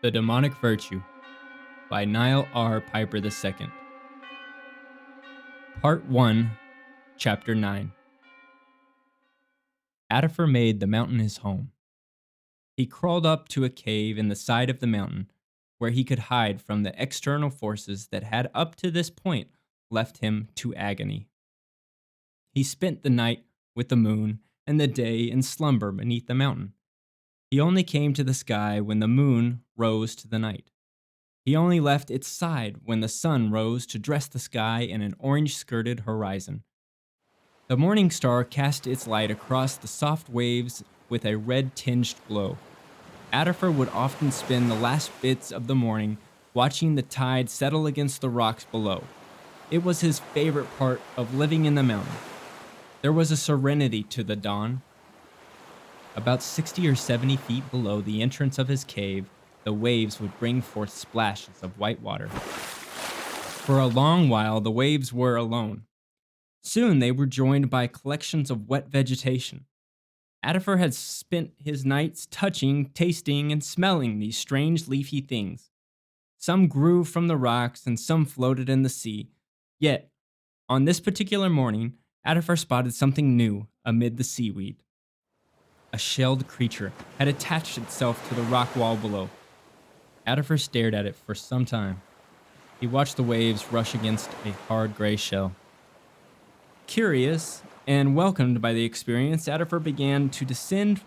The Demonic Virtue by Niall R. Piper II. Part 1, Chapter 9. Addifer made the mountain his home. He crawled up to a cave in the side of the mountain where he could hide from the external forces that had up to this point left him to agony. He spent the night with the moon and the day in slumber beneath the mountain. He only came to the sky when the moon rose to the night. He only left its side when the sun rose to dress the sky in an orange-skirted horizon. The morning star cast its light across the soft waves with a red-tinged glow. Addifer would often spend the last bits of the morning watching the tide settle against the rocks below. It was his favorite part of living in the mountain. There was a serenity to the dawn. About 60 or 70 feet below the entrance of his cave, the waves would bring forth splashes of white water. For a long while, the waves were alone. Soon they were joined by collections of wet vegetation. Addifer had spent his nights touching, tasting, and smelling these strange leafy things. Some grew from the rocks and some floated in the sea. Yet, on this particular morning, Addifer spotted something new amid the seaweed. A shelled creature had attached itself to the rock wall below. Addifer stared at it for some time. He watched the waves rush against a hard gray shell. Curious and welcomed by the experience, Addifer began to descend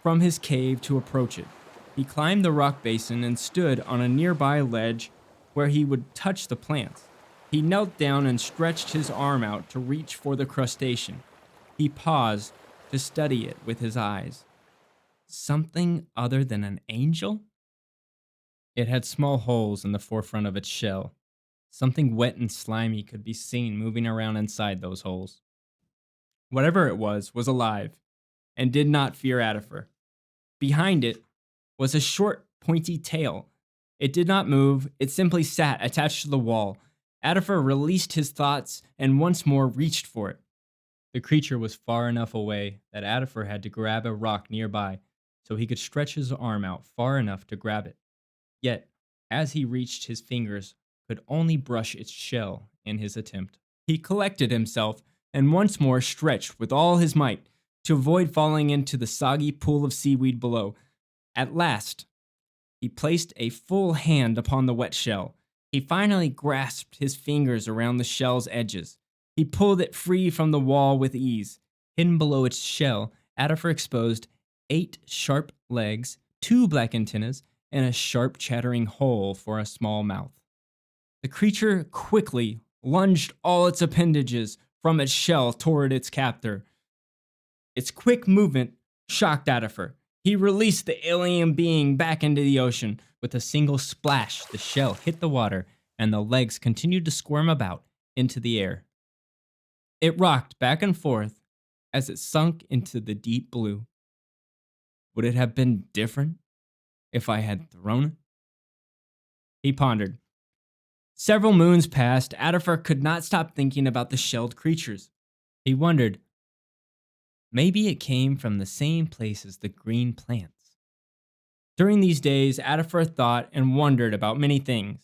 from his cave to approach it. He climbed the rock basin and stood on a nearby ledge where he would touch the plants. He knelt down and stretched his arm out to reach for the crustacean. He paused to study it with his eyes. Something other than an angel? It had small holes in the forefront of its shell. Something wet and slimy could be seen moving around inside those holes. Whatever it was alive, and did not fear Addifer. Behind it was a short, pointy tail. It did not move, it simply sat attached to the wall. Addifer released his thoughts and once more reached for it. The creature was far enough away that Addifer had to grab a rock nearby so he could stretch his arm out far enough to grab it. Yet, as he reached, his fingers could only brush its shell in his attempt. He collected himself and once more stretched with all his might to avoid falling into the soggy pool of seaweed below. At last, he placed a full hand upon the wet shell. He finally grasped his fingers around the shell's edges. He pulled it free from the wall with ease. Hidden below its shell, Addifer exposed 8 sharp legs, 2 black antennas, and a sharp chattering hole for a small mouth. The creature quickly lunged all its appendages from its shell toward its captor. Its quick movement shocked Addifer. He released the alien being back into the ocean. With a single splash, the shell hit the water, and the legs continued to squirm about into the air. It rocked back and forth as it sunk into the deep blue. Would it have been different if I had thrown it? He pondered. Several moons passed. Addifer could not stop thinking about the shelled creatures. He wondered, maybe it came from the same place as the green plants. During these days, Addifer thought and wondered about many things.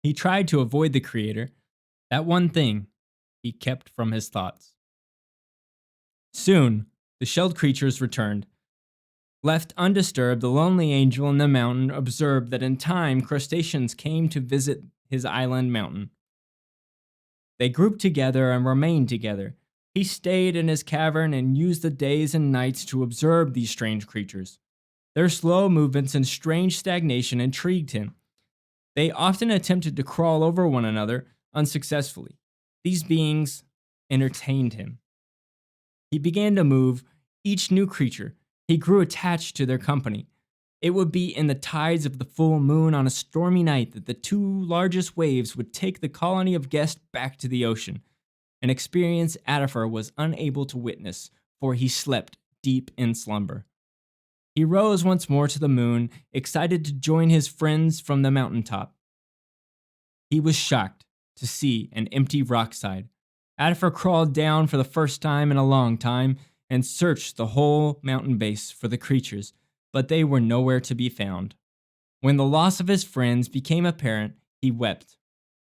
He tried to avoid the Creator. That one thing he kept from his thoughts. Soon, the shelled creatures returned. Left undisturbed, the lonely angel in the mountain observed that in time crustaceans came to visit his island mountain. They grouped together and remained together. He stayed in his cavern and used the days and nights to observe these strange creatures. Their slow movements and strange stagnation intrigued him. They often attempted to crawl over one another unsuccessfully. These beings entertained him. He began to move each new creature. He grew attached to their company. It would be in the tides of the full moon on a stormy night that the 2 largest waves would take the colony of guests back to the ocean, an experience Addifer was unable to witness, for he slept deep in slumber. He rose once more to the moon, excited to join his friends from the mountaintop. He was shocked to see an empty rockside. Addifer crawled down for the first time in a long time and searched the whole mountain base for the creatures, but they were nowhere to be found. When the loss of his friends became apparent, he wept.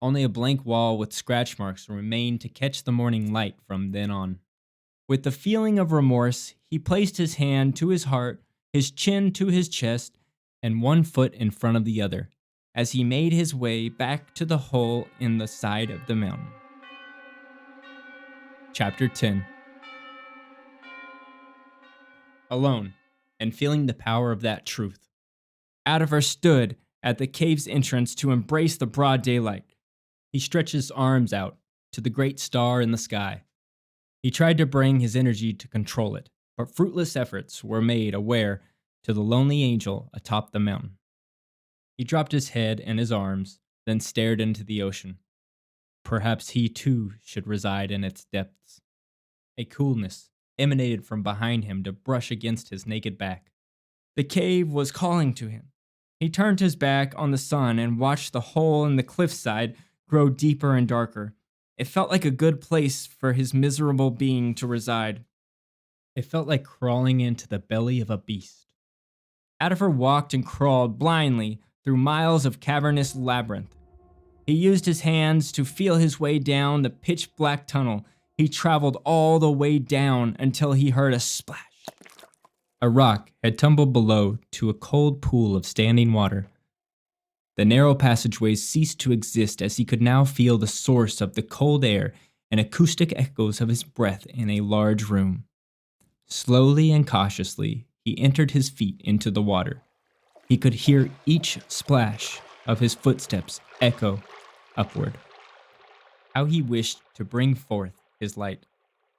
Only a blank wall with scratch marks remained to catch the morning light from then on. With the feeling of remorse, he placed his hand to his heart, his chin to his chest, and one foot in front of the other, as he made his way back to the hole in the side of the mountain. Chapter 10. Alone, and feeling the power of that truth, Addifer stood at the cave's entrance to embrace the broad daylight. He stretched his arms out to the great star in the sky. He tried to bring his energy to control it, but fruitless efforts were made aware to the lonely angel atop the mountain. He dropped his head in his arms, then stared into the ocean. Perhaps he too should reside in its depths. A coolness emanated from behind him to brush against his naked back. The cave was calling to him. He turned his back on the sun and watched the hole in the cliffside grow deeper and darker. It felt like a good place for his miserable being to reside. It felt like crawling into the belly of a beast. Addifer walked and crawled blindly through miles of cavernous labyrinth. He used his hands to feel his way down the pitch-black tunnel. He traveled all the way down until he heard a splash. A rock had tumbled below to a cold pool of standing water. The narrow passageways ceased to exist as he could now feel the source of the cold air and acoustic echoes of his breath in a large room. Slowly and cautiously, he entered his feet into the water. He could hear each splash of his footsteps echo upward. How he wished to bring forth his light.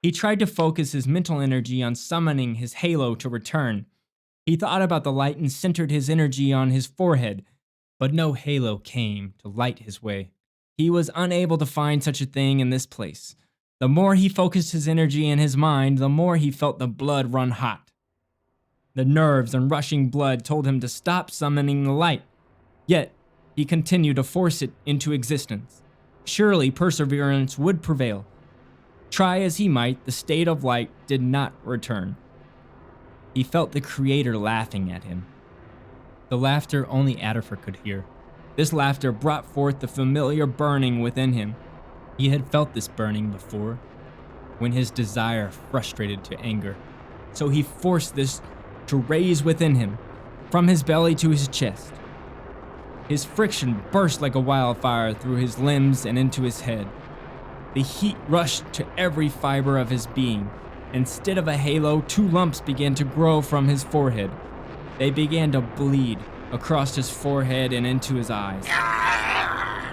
He tried to focus his mental energy on summoning his halo to return. He thought about the light and centered his energy on his forehead, but no halo came to light his way. He was unable to find such a thing in this place. The more he focused his energy in his mind, the more he felt the blood run hot. The nerves and rushing blood told him to stop summoning the light. Yet, he continued to force it into existence. Surely perseverance would prevail. Try as he might, the state of light did not return. He felt the Creator laughing at him. The laughter only Addifer could hear. This laughter brought forth the familiar burning within him. He had felt this burning before, when his desire frustrated to anger. So he forced this to raise within him, from his belly to his chest. His friction burst like a wildfire through his limbs and into his head. The heat rushed to every fiber of his being. Instead of a halo, 2 lumps began to grow from his forehead. They began to bleed across his forehead and into his eyes.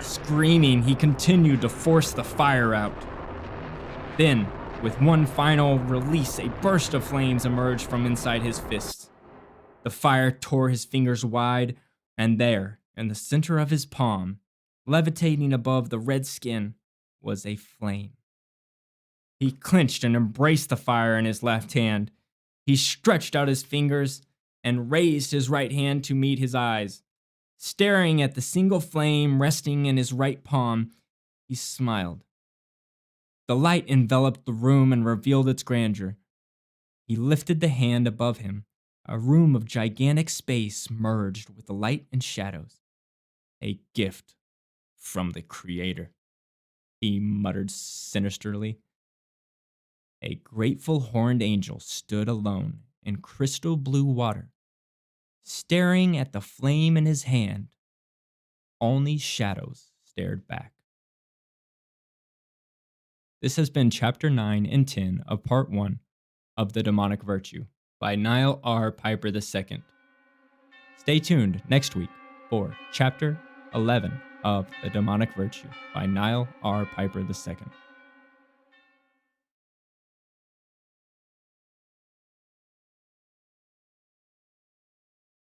Screaming, he continued to force the fire out. Then, with one final release, a burst of flames emerged from inside his fists. The fire tore his fingers wide, and there, in the center of his palm, levitating above the red skin, was a flame. He clenched and embraced the fire in his left hand. He stretched out his fingers and raised his right hand to meet his eyes. Staring at the single flame resting in his right palm, he smiled. The light enveloped the room and revealed its grandeur. He lifted the hand above him. A room of gigantic space merged with the light and shadows. A gift from the Creator, he muttered sinisterly. A grateful horned angel stood alone in crystal blue water, staring at the flame in his hand. Only shadows stared back. This has been Chapter 9 and 10 of Part 1 of The Demonic Virtue by Niall R. Piper II. Stay tuned next week for Chapter 11 of The Demonic Virtue by Niall R. Piper II.